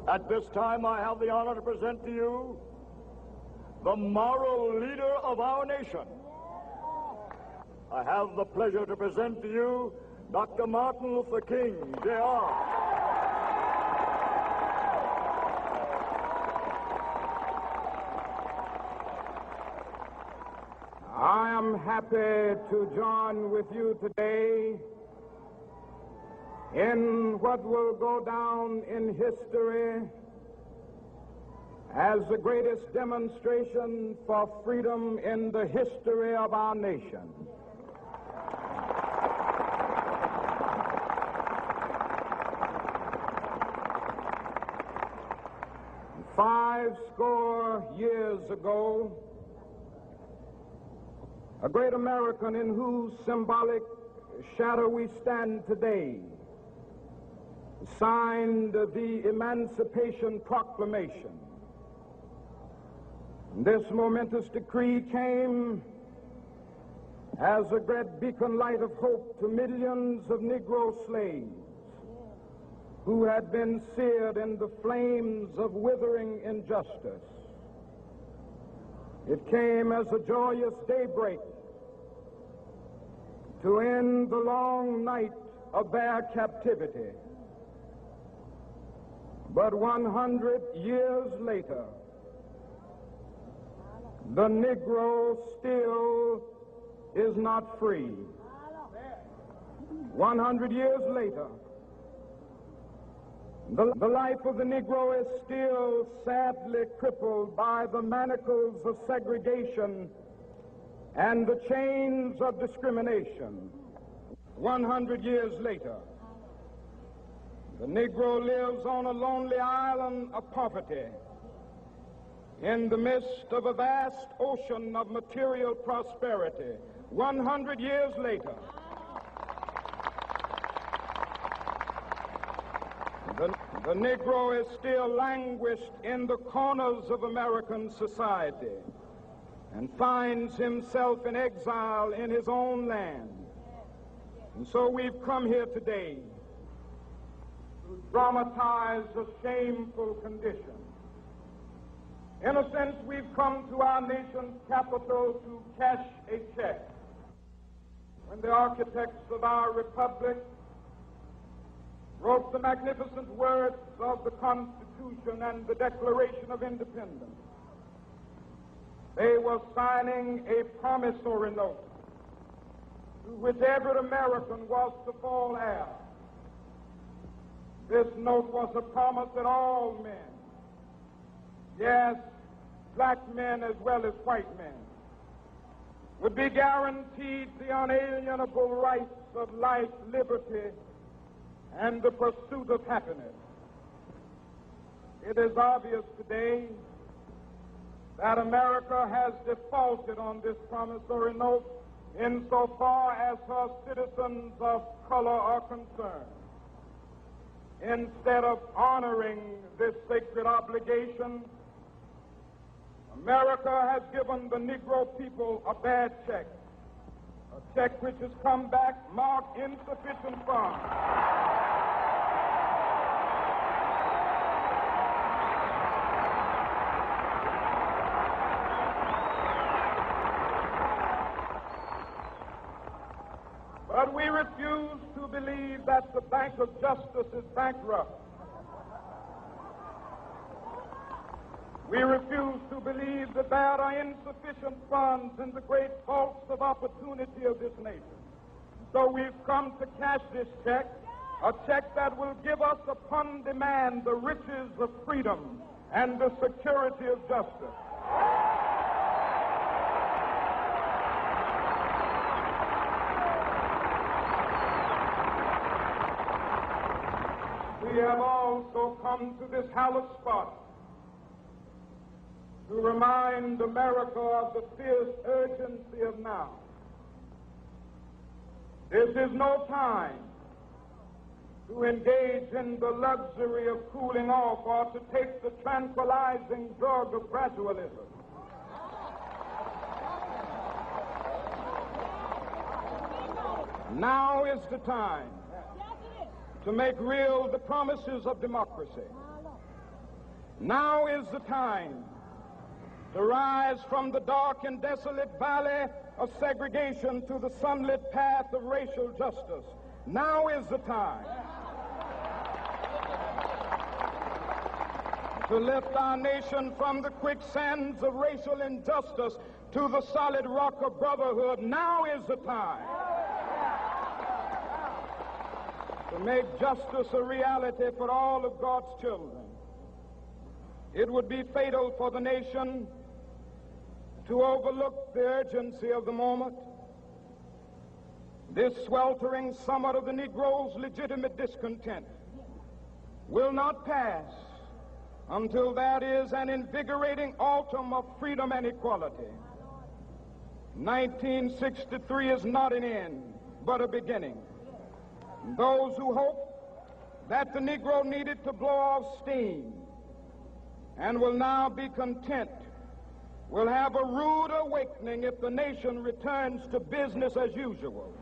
At this time, I have the honor to present to you the moral leader of our nation. I have the pleasure to present to you Dr. Martin Luther King, Jr. I am happy to join with you today in what will go down in history as the greatest demonstration for freedom in the history of our nation. Five score years ago, a great American in whose symbolic shadow we stand today signed the Emancipation Proclamation. This momentous decree came as a great beacon light of hope to millions of Negro slaves who had been seared in the flames of withering injustice. It came as a joyous daybreak to end the long night of their captivity. But 100 years later, the Negro still is not free. 100 years later, the life of the Negro is still sadly crippled by the manacles of segregation and the chains of discrimination. 100 years later, the Negro lives on a lonely island of poverty in the midst of a vast ocean of material prosperity. 100 years later, the Negro is still languished in the corners of American society and finds himself in exile in his own land. And so we've come here today to dramatize a shameful condition. In a sense, we've come to our nation's capital to cash a check. When the architects of our republic wrote the magnificent words of the Constitution and the Declaration of Independence, they were signing a promissory note to which every American was to fall heir. This note was a promise that all men, yes, black men as well as white men, would be guaranteed the unalienable rights of life, liberty, and the pursuit of happiness. It is obvious today that America has defaulted on this promissory note insofar as her citizens of color are concerned. Instead of honoring this sacred obligation, America has given the Negro people a bad check, a check which has come back marked insufficient funds. But we refuse to believe that the Bank of Justice is bankrupt. We refuse to believe that there are insufficient funds in the great vaults of opportunity of this nation. So we've come to cash this check, a check that will give us upon demand the riches of freedom and the security of justice. We have also come to this hallowed spot to remind America of the fierce urgency of now. This is no time to engage in the luxury of cooling off or to take the tranquilizing drug of gradualism. Now is the time to make real the promises of democracy. Now is the time to rise from the dark and desolate valley of segregation to the sunlit path of racial justice. Now is the time to lift our nation from the quicksands of racial injustice to the solid rock of brotherhood. Now is the time to make justice a reality for all of God's children. It would be fatal for the nation to overlook the urgency of the moment. This sweltering summit of the Negro's legitimate discontent will not pass until there is an invigorating autumn of freedom and equality. 1963 is not an end, but a beginning. Those who hope that the Negro needed to blow off steam and will now be content will have a rude awakening if the nation returns to business as usual.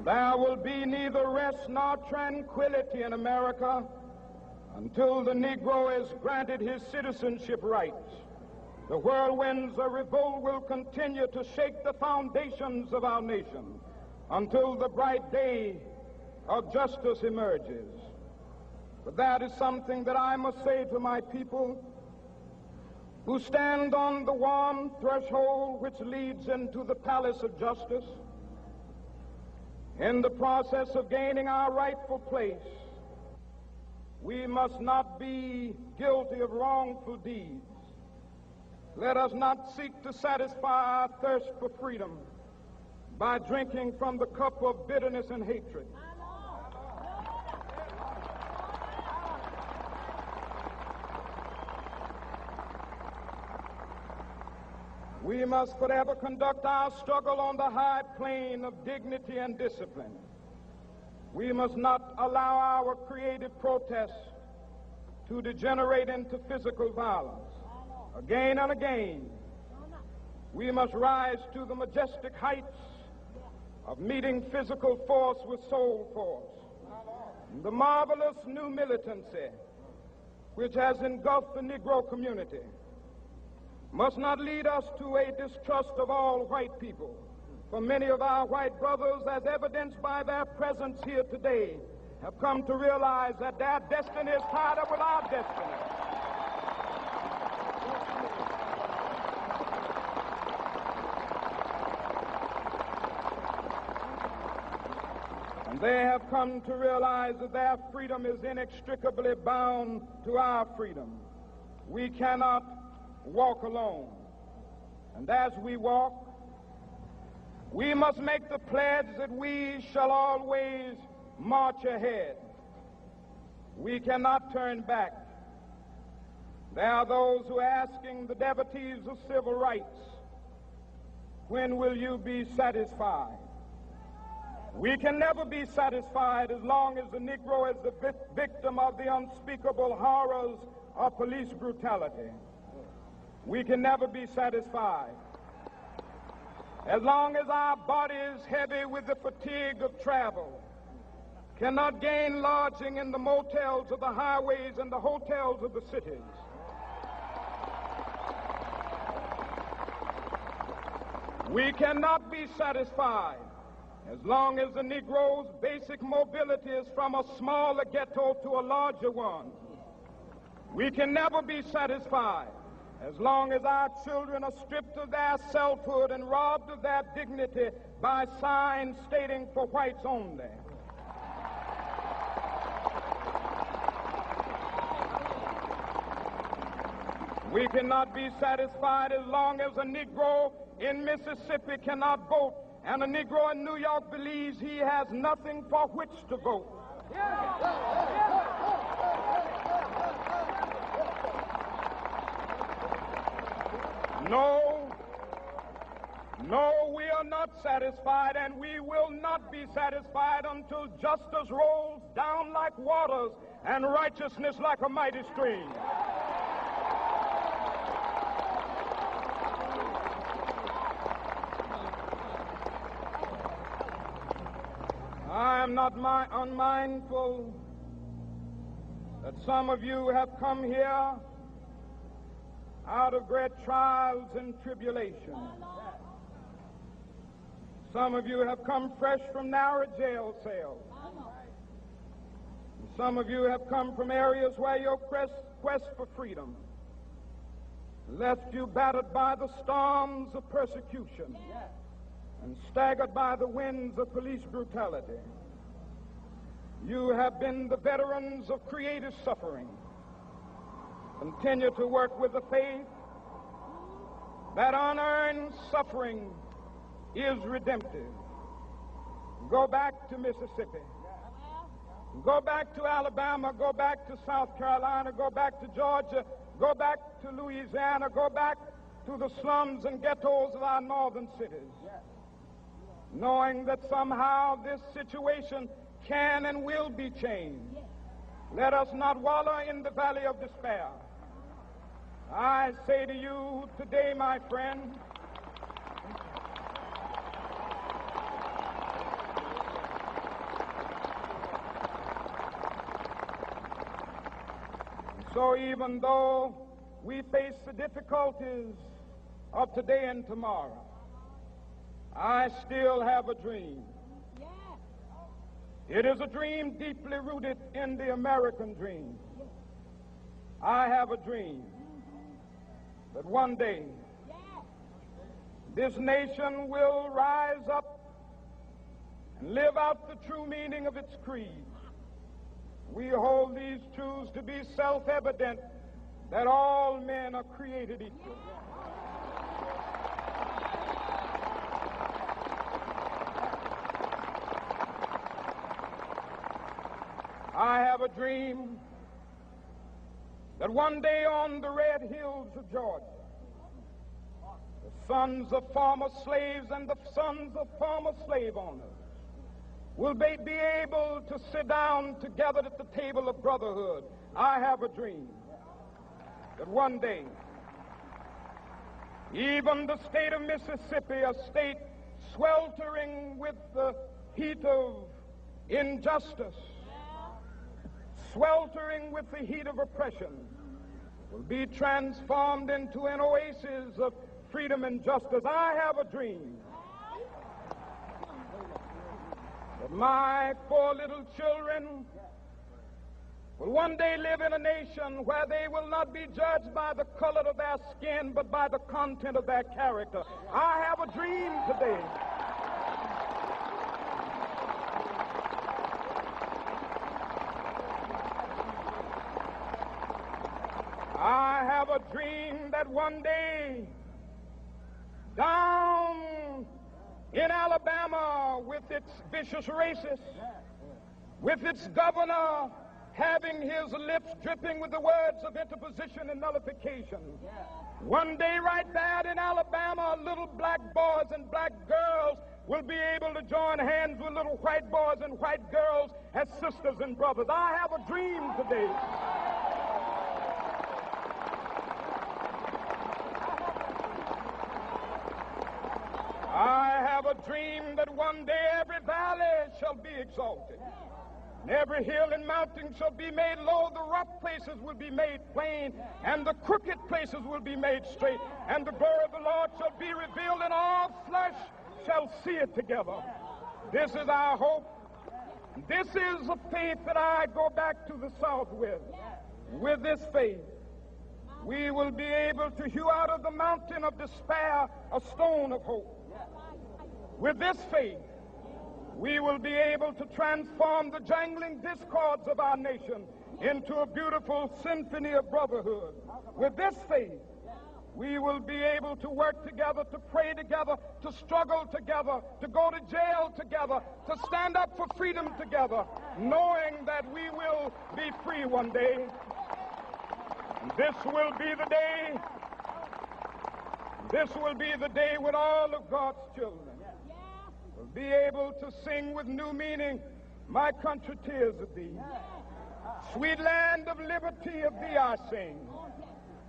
There will be neither rest nor tranquility in America until the Negro is granted his citizenship rights. The whirlwinds of revolt will continue to shake the foundations of our nation until the bright day of justice emerges. But that is something that I must say to my people who stand on the warm threshold which leads into the palace of justice. In the process of gaining our rightful place, we must not be guilty of wrongful deeds. Let us not seek to satisfy our thirst for freedom by drinking from the cup of bitterness and hatred. We must forever conduct our struggle on the high plane of dignity and discipline. We must not allow our creative protests to degenerate into physical violence. Again and again, we must rise to the majestic heights of meeting physical force with soul force. The marvelous new militancy which has engulfed the Negro community must not lead us to a distrust of all white people. For many of our white brothers, as evidenced by their presence here today, have come to realize that their destiny is tied up with our destiny. And they have come to realize that their freedom is inextricably bound to our freedom. We cannot walk alone. And as we walk, we must make the pledge that we shall always march ahead. We cannot turn back. There are those who are asking the devotees of civil rights, when will you be satisfied? We can never be satisfied as long as the Negro is the victim of the unspeakable horrors of police brutality. We can never be satisfied as long as our bodies, heavy with the fatigue of travel, cannot gain lodging in the motels of the highways and the hotels of the cities. We cannot be satisfied as long as the Negro's basic mobility is from a smaller ghetto to a larger one. We can never be satisfied as long as our children are stripped of their selfhood and robbed of their dignity by signs stating for whites only. We cannot be satisfied as long as a Negro in Mississippi cannot vote and a Negro in New York believes he has nothing for which to vote. No, we are not satisfied, and we will not be satisfied until justice rolls down like waters and righteousness like a mighty stream. not unmindful that some of you have come here out of great trials and tribulations. Some of you have come fresh from narrow jail cells. Some of you have come from areas where your quest for freedom left you battered by the storms of persecution and staggered by the winds of police brutality. You have been the veterans of creative suffering. Continue to work with the faith that unearned suffering is redemptive. Go back to Mississippi. Go back to Alabama. Go back to South Carolina. Go back to Georgia. Go back to Louisiana. Go back to the slums and ghettos of our northern cities. Knowing that somehow this situation can and will be changed. Let us not wallow in the valley of despair. I say to you today, my friend, so even though we face the difficulties of today and tomorrow, I still have a dream. It is a dream deeply rooted in the American dream. I have a dream that one day this nation will rise up and live out the true meaning of its creed. We hold these truths to be self-evident, that all men are created equal. I have a dream that one day on the red hills of Georgia, the sons of former slaves and the sons of former slave owners will be able to sit down together at the table of brotherhood. I have a dream that one day, even the state of Mississippi, a state sweltering with the heat of injustice, sweltering with the heat of oppression, will be transformed into an oasis of freedom and justice. I have a dream that my 4 little children will one day live in a nation where they will not be judged by the color of their skin, but by the content of their character. I have a dream today I have a dream that one day down in Alabama, with its vicious racists, with its governor having his lips dripping with the words of interposition and nullification, one day right there in Alabama, little black boys and black girls will be able to join hands with little white boys and white girls as sisters and brothers. I have a dream today I have a dream that one day every valley shall be exalted, and every hill and mountain shall be made low, the rough places will be made plain, and the crooked places will be made straight, and the glory of the Lord shall be revealed, and all flesh shall see it together. This is our hope. This is the faith that I go back to the South with. With this faith, we will be able to hew out of the mountain of despair a stone of hope. With this faith, we will be able to transform the jangling discords of our nation into a beautiful symphony of brotherhood. With this faith, we will be able to work together, to pray together, to struggle together, to go to jail together, to stand up for freedom together, knowing that we will be free one day. This will be the day. This will be the day when all of God's children will be able to sing with new meaning, my country, tears of thee. Sweet land of liberty, of thee I sing.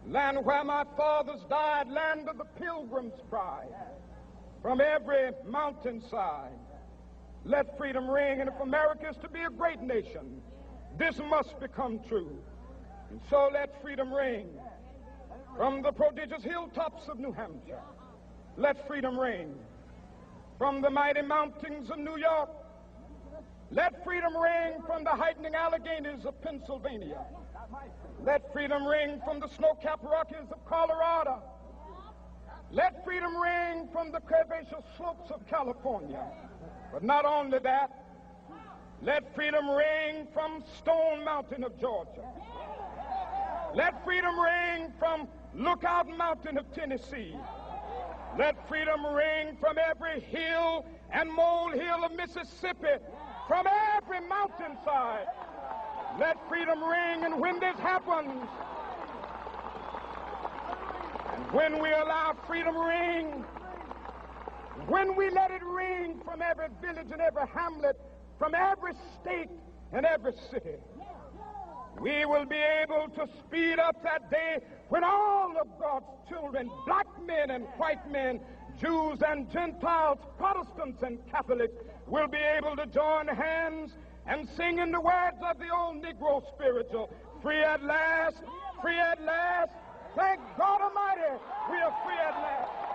Land where my fathers died, land of the pilgrim's pride. From every mountainside, Let freedom ring, and if America is to be a great nation, this must become true. And so let freedom ring from the prodigious hilltops of New Hampshire. Let freedom ring from the mighty mountains of New York. Let freedom ring from the heightening Alleghenies of Pennsylvania. Let freedom ring from the snow-capped Rockies of Colorado. Let freedom ring from the curvaceous slopes of California. But not only that, let freedom ring from Stone Mountain of Georgia. Let freedom ring from Lookout Mountain of Tennessee. Let freedom ring from every hill and molehill of Mississippi, from every mountainside. Let freedom ring, and when this happens, and when we allow freedom ring, when we let it ring from every village and every hamlet, from every state and every city, we will be able to speed up that day when all of God's children, black men and white men, Jews and Gentiles, Protestants and Catholics, will be able to join hands and sing in the words of the old Negro spiritual, free at last, thank God Almighty, we are free at last.